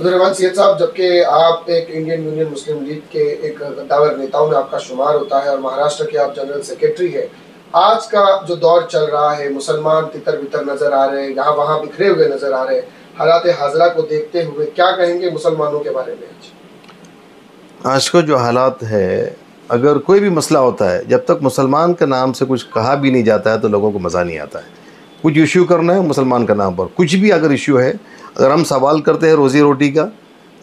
रहमान सैयद साहब, जबकि आप एक इंडियन यूनियन मुस्लिम लीग के एक कद्दावर नेताओं में आपका शुमार होता है और महाराष्ट्र के आप जनरल सेक्रेटरी हैं, आज का जो दौर चल रहा है, मुसलमान तितर बितर नजर आ रहे हैं, यहाँ वहाँ बिखरे हुए नजर आ रहे हैं, हालात हाजरा को देखते हुए क्या कहेंगे मुसलमानों के बारे में? आज का जो हालात है, अगर कोई भी मसला होता है, जब तक मुसलमान के नाम से कुछ कहा भी नहीं जाता है तो लोगों को मज़ा नहीं आता है। कुछ इशू करना है मुसलमान का नाम पर, कुछ भी अगर इशू है, अगर हम सवाल करते हैं रोज़ी रोटी का,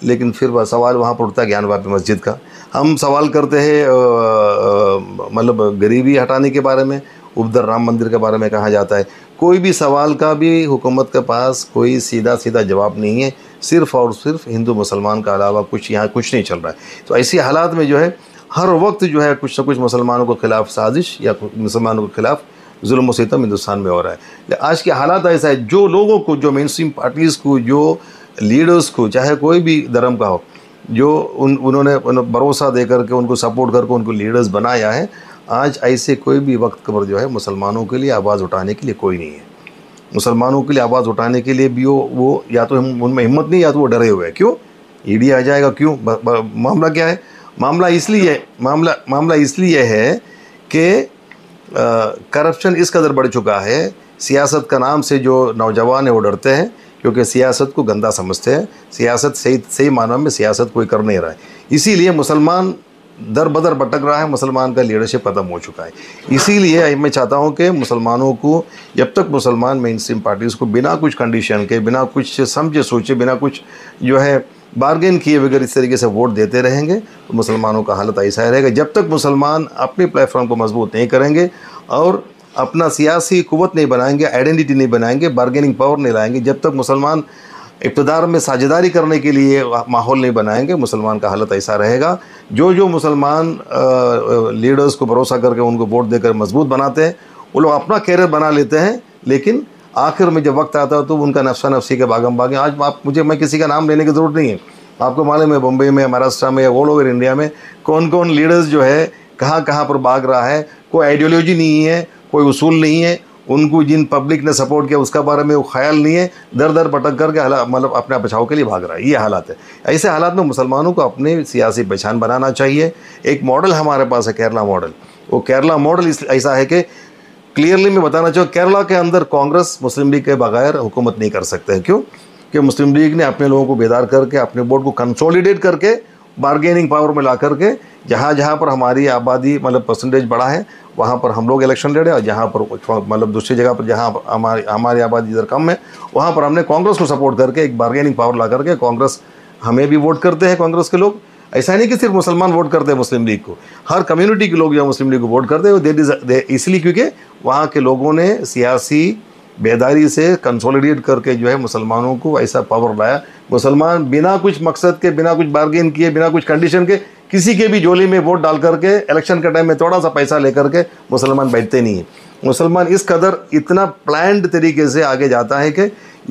लेकिन फिर वह सवाल वहाँ पर उठता है ज्ञान वापी मस्जिद का। हम सवाल करते हैं मतलब गरीबी हटाने के बारे में, उधर राम मंदिर के बारे में कहा जाता है। कोई भी सवाल का भी हुकूमत के पास कोई सीधा सीधा जवाब नहीं है, सिर्फ़ और सिर्फ हिंदू मुसलमान का अलावा कुछ यहाँ कुछ नहीं चल रहा है। तो ऐसी हालात में जो है हर वक्त जो है कुछ ना कुछ मुसलमानों के ख़िलाफ़ साजिश या मुसलमानों के ख़िलाफ़ जुल्म सितम हिंदुस्तान में हो रहा है। आज के हालात ऐसा है, जो लोगों को, जो मेन स्ट्रीम पार्टीज़ को, जो लीडर्स को, चाहे कोई भी धर्म का हो, जो उन्होंने भरोसा दे करके, उनको सपोर्ट करके उनको लीडर्स बनाया है, आज ऐसे कोई भी वक्त पर जो है मुसलमानों के लिए आवाज़ उठाने के लिए कोई नहीं है। मुसलमानों के लिए आवाज़ उठाने के लिए भी वो या तो उनमें हिम्मत नहीं, या तो वो डरे हुए हैं। क्यों? ईडी आ जाएगा, क्यों? मामला क्या है? मामला इसलिए है कि करप्शन इस कदर बढ़ चुका है। सियासत का नाम से जो नौजवान है वो डरते हैं, क्योंकि सियासत को गंदा समझते हैं। सियासत सही मानों में सियासत कोई कर नहीं रहा है, इसीलिए मुसलमान दर बदर भटक रहा है। मुसलमान का लीडरशिप ख़त्म हो चुका है। इसीलिए मैं चाहता हूं कि मुसलमानों को, जब तक मुसलमान मेन स्ट्रीम पार्टीज़ को बिना कुछ कंडीशन के, बिना कुछ समझे सोचे, बिना कुछ जो है बार्गेन किए बगैर इस तरीके से वोट देते रहेंगे तो मुसलमानों का हालत ऐसा ही रहेगा। जब तक मुसलमान अपने प्लेटफॉर्म को मजबूत नहीं करेंगे और अपना सियासी कुव्वत नहीं बनाएंगे, आइडेंटिटी नहीं बनाएंगे, बार्गेनिंग पावर नहीं लाएंगे, जब तक मुसलमान इक़्तिदार में साझेदारी करने के लिए माहौल नहीं बनाएंगे, मुसलमान का हालत ऐसा रहेगा। जो मुसलमान लीडर्स को भरोसा करके उनको वोट देकर मजबूत बनाते हैं, वो लोग अपना कैरियर बना लेते हैं, लेकिन आखिर में जब वक्त आता है तो उनका नफ्सा नफ्सी के भागम भागे। आज मैं किसी का नाम लेने की ज़रूरत नहीं है, आपको मालूम है मुंबई में, महाराष्ट्र में, ऑल ओवर इंडिया में कौन कौन लीडर्स जो है कहाँ पर भाग रहा है। कोई आइडियोलॉजी नहीं है, कोई उसूल नहीं है, उनको जिन पब्लिक ने सपोर्ट किया उसका बारे में वो ख्याल नहीं है, दर दर भटक करके मतलब अपने बचाव के लिए भाग रहा है। ये हालात है। ऐसे हालात में मुसलमानों को अपने सियासी पहचान बनाना चाहिए। एक मॉडल हमारे पास है, केरला मॉडल। वो केरला मॉडल ऐसा है कि क्लियरली मैं बताना चाहूँ, केरला के अंदर कांग्रेस मुस्लिम लीग के बगैर हुकूमत नहीं कर सकते हैं। क्यों? कि मुस्लिम लीग ने अपने लोगों को बेदार करके, अपने वोट को कंसोलिडेट करके, बार्गेनिंग पावर में ला करके, जहाँ पर हमारी आबादी मतलब परसेंटेज बढ़ा है वहाँ पर हम लोग इलेक्शन लड़े, और जहाँ पर मतलब दूसरी जगह पर जहाँ हमारी आबादी इधर कम है वहाँ पर हमने कांग्रेस को सपोर्ट करके एक बार्गेनिंग पावर ला करके, कांग्रेस हमें भी वोट करते हैं। कांग्रेस के लोग, ऐसा नहीं कि सिर्फ मुसलमान वोट करते हैं मुस्लिम लीग को, हर कम्युनिटी के लोग जो मुस्लिम लीग को वोट करते हैं। इसलिए क्योंकि वहाँ के लोगों ने सियासी बेदारी से कंसोलिडेट करके जो है मुसलमानों को ऐसा पावर लाया। मुसलमान बिना कुछ मकसद के, बिना कुछ बार्गेन किए, बिना कुछ कंडीशन के, किसी के भी झोली में वोट डाल करके इलेक्शन के टाइम में थोड़ा सा पैसा लेकर के मुसलमान बैठते नहीं हैं। मुसलमान इस कदर इतना प्लान्ड तरीके से आगे जाता है कि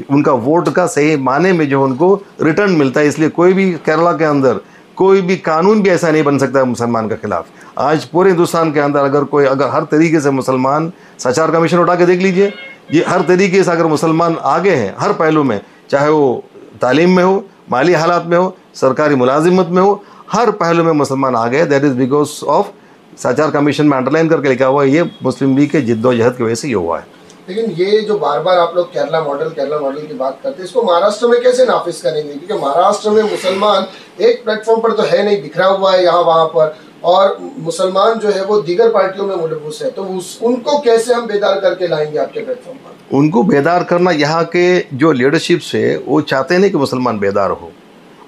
उनका वोट का सही माने में जो उनको रिटर्न मिलता है। इसलिए कोई भी केरला के अंदर कोई भी कानून भी ऐसा नहीं बन सकता है मुसलमान के खिलाफ। आज पूरे हिंदुस्तान के अंदर अगर हर तरीके से मुसलमान, सचार कमीशन उठा के देख लीजिए, ये हर तरीके से अगर मुसलमान आगे हैं हर पहलू में, चाहे वो तालीम में हो, माली हालात में हो, सरकारी मुलाजिमत में हो, हर पहलू में मुसलमान आ गए। That is because of सचार commission में अंडरलाइन करके लिखा हुआ है, ये मुस्लिम लीग के जिद्दोजहद की वजह से ये हुआ है। लेकिन ये जो बार बार आप लोग केरला मॉडल की बात करते हैं, इसको महाराष्ट्र में कैसे नाफिज करेंगे? क्योंकि महाराष्ट्र में मुसलमान एक प्लेटफॉर्म पर तो है नहीं, बिखरा हुआ है यहाँ वहाँ पर, और मुसलमान जो है वो दीगर पार्टियों में मुलव्वस है, तो उनको कैसे हम बेदार करके लाएंगे आपके प्लेटफॉर्म पर? उनको बेदार करना, यहाँ के जो लीडरशिप्स है वो चाहते नहीं कि मुसलमान बेदार हो।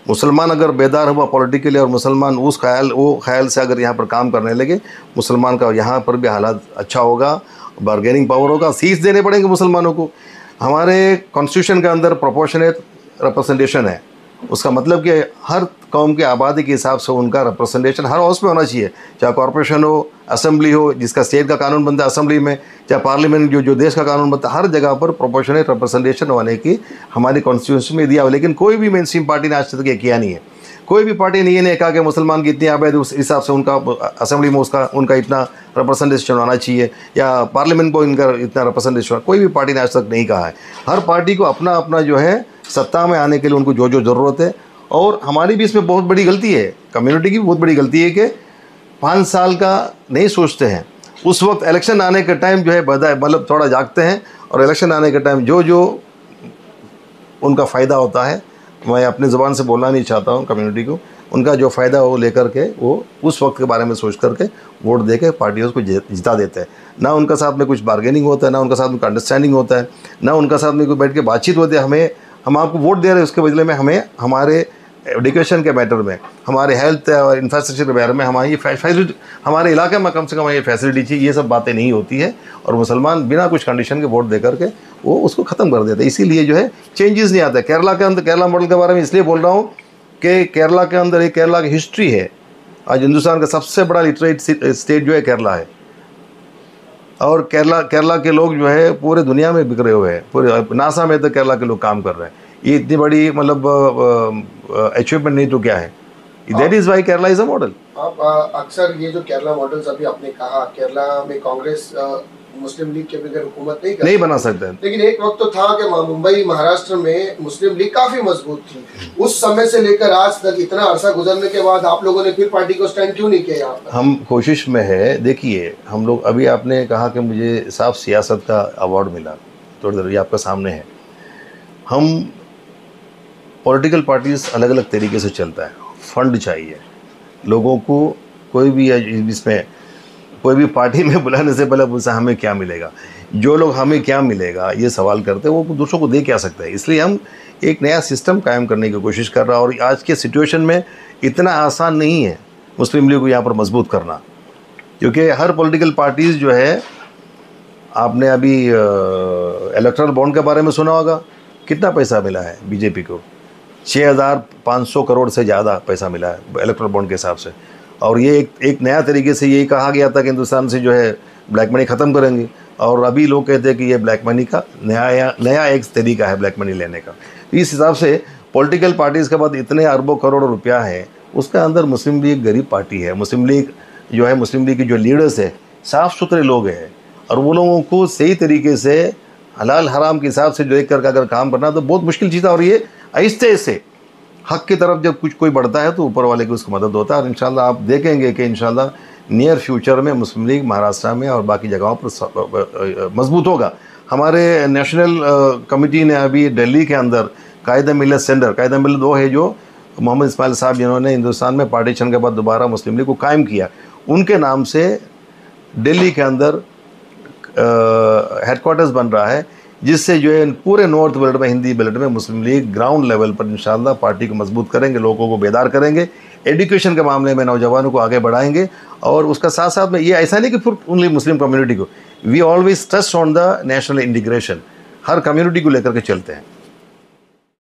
मुसलमान अगर बेदार हुआ पॉलिटिकली और मुसलमान वो ख्याल से अगर यहाँ पर काम करने लगे, मुसलमान का यहाँ पर भी हालात अच्छा होगा, बार्गेनिंग पावर होगा, सीट्स देने पड़ेंगे मुसलमानों को। हमारे कॉन्स्टिट्यूशन के अंदर प्रोपोर्शनेट रिप्रेजेंटेशन है, उसका मतलब कि हर कौम की आबादी के हिसाब से उनका रिप्रेजेंटेशन हर हाउस में होना चाहिए, चाहे कॉर्पोरेशन हो, असेंबली हो, जिसका स्टेट का कानून बनता है असेंबली में, चाहे पार्लियामेंट जो देश का कानून बनता है, हर जगह पर प्रोपोर्शनेट रिप्रेजेंटेशन होने की हमारी कॉन्स्टिट्यूशन में दिया हुआ। लेकिन कोई भी मेन स्ट्रीम पार्टी ने आज तक ये किया नहीं है। कोई भी पार्टी ने ये नहीं कहा कि मुसलमान की इतनी आबादी उस हिसाब से उनका असेंबली में उनका इतना रिप्रेजेंटेशन होना चाहिए, या पार्लियामेंट को इनका इतना रिप्रेजेंटेशन, कोई भी पार्टी ने आज तक नहीं कहा है। हर पार्टी को अपना अपना जो है सत्ता में आने के लिए उनको जो ज़रूरत है और हमारी भी इसमें बहुत बड़ी गलती है, कम्युनिटी की भी बहुत बड़ी गलती है कि 5 साल का नहीं सोचते हैं। उस वक्त इलेक्शन आने के टाइम जो है मतलब थोड़ा जागते हैं, और इलेक्शन आने के टाइम जो जो उनका फ़ायदा होता है, मैं अपनी ज़ुबान से बोलना नहीं चाहता हूँ कम्युनिटी को, उनका जो फ़ायदा वो लेकर के वो उस वक्त के बारे में सोच करके वोट दे के पार्टियों को जिता देते हैं। ना उनका साथ में कुछ बार्गेनिंग होता है, ना उनका साथ में अंडरस्टैंडिंग होता है, ना उनका साथ में कोई बैठ के बातचीत होती है। हम आपको वोट दे रहे हैं, उसके बदले में हमें हमारे एजुकेशन के मैटर में, हमारे हेल्थ और इंफ्रास्ट्रक्चर के बारे में, हमारी फैसिलिटी, हमारे इलाके में कम से कम ये फैसिलिटी चाहिए, ये सब बातें नहीं होती है। और मुसलमान बिना कुछ कंडीशन के वोट दे करके वो उसको ख़त्म कर देते हैं। इसीलिए जो है चेंजेस नहीं आते। केरला के अंदर, केरला मॉडल के बारे में इसलिए बोल रहा हूँ कि केरला के अंदर एक केरला की हिस्ट्री है। आज हिंदुस्तान का सबसे बड़ा लिटरेट स्टेट जो है केरला है, और केरला के लोग जो है पूरे दुनिया में बिखरे हुए हैं। पूरे नासा में तो केरला के लोग काम कर रहे हैं। ये इतनी बड़ी मतलब अचीवमेंट नहीं तो क्या है। That is why Kerala is a model. आप अक्सर ये जो केरला मॉडल्स अभी आपने कहा, केरला में कांग्रेस मुस्लिम लीग के बगैर हुकूमत नहीं बना सकते, लेकिन एक वक्त तो था कि मुंबई महाराष्ट्र में मुस्लिम लीग काफी मजबूत थी। उस समय से लेकर आज तक इतना अरसा गुजरने के बाद आप लोगों ने फिर पार्टी को स्टैंड क्यों नहीं किया यहाँ पर? हम कोशिश में है। देखिए हम लोग, अभी आपने कहा कि मुझे साफ सियासत का अवार्ड मिला, थोड़ी देर ये आपका सामने है। हम पॉलिटिकल पार्टीज अलग अलग तरीके से चलता है। फंड चाहिए लोगों को, कोई भी इसमें कोई भी पार्टी में बुलाने से पहले पूछा हमें क्या मिलेगा। जो लोग हमें क्या मिलेगा ये सवाल करते हैं, वो दूसरों को दे क्या सकते हैं। इसलिए हम एक नया सिस्टम कायम करने की कोशिश कर रहा है। और आज के सिचुएशन में इतना आसान नहीं है मुस्लिम लीग को यहाँ पर मजबूत करना, क्योंकि हर पॉलिटिकल पार्टीज़ जो है, आपने अभी इलेक्ट्रल बॉन्ड के बारे में सुना होगा, कितना पैसा मिला है बीजेपी को? 6500 करोड़ से ज़्यादा पैसा मिला है इलेक्ट्रल बॉन्ड के हिसाब से। और ये एक नया तरीके से यही कहा गया था कि हिंदुस्तान से जो है ब्लैक मनी ख़त्म करेंगे, और अभी लोग कहते हैं कि ये ब्लैक मनी का नया एक तरीका है ब्लैक मनी लेने का। इस हिसाब से पॉलिटिकल पार्टीज़ के बाद इतने अरबों करोड़ों रुपया है, उसके अंदर मुस्लिम लीग गरीब पार्टी है। मुस्लिम लीग जो है, मुस्लिम लीग के जो लीडर्स है साफ़ सुथरे लोग हैं, और वो लोगों को सही तरीके से हलाल हराम के हिसाब से जो एक करके अगर काम करना तो बहुत मुश्किल चीज़ है। और ये आहिस्ते से हक की तरफ जब कोई बढ़ता है तो ऊपर वाले की उसको मदद होता है। और इंशाल्लाह आप देखेंगे कि इंशाल्लाह नियर फ्यूचर में मुस्लिम लीग महाराष्ट्र में और बाकी जगहों पर मजबूत होगा। हमारे नेशनल कमेटी ने अभी दिल्ली के अंदर कायदा मिल्लत सेंटर, कायदा मिल्लत वो है जो मोहम्मद इस्माइल साहब जिन्होंने हिंदुस्तान में पार्टीशन के बाद दोबारा मुस्लिम लीग को कायम किया, उनके नाम से दिल्ली के अंदर हेडक्वार्टर्स बन रहा है, जिससे जो है पूरे नॉर्थ बेल्ट में, हिंदी बेल्ट में मुस्लिम लीग ग्राउंड लेवल पर इंशाल्लाह पार्टी को मजबूत करेंगे, लोगों को बेदार करेंगे, एजुकेशन के मामले में नौजवानों को आगे बढ़ाएंगे। और उसका साथ साथ में ये ऐसा नहीं कि फिर ओनली मुस्लिम कम्युनिटी को, we always trust on the national integration, हर कम्युनिटी को लेकर के चलते हैं।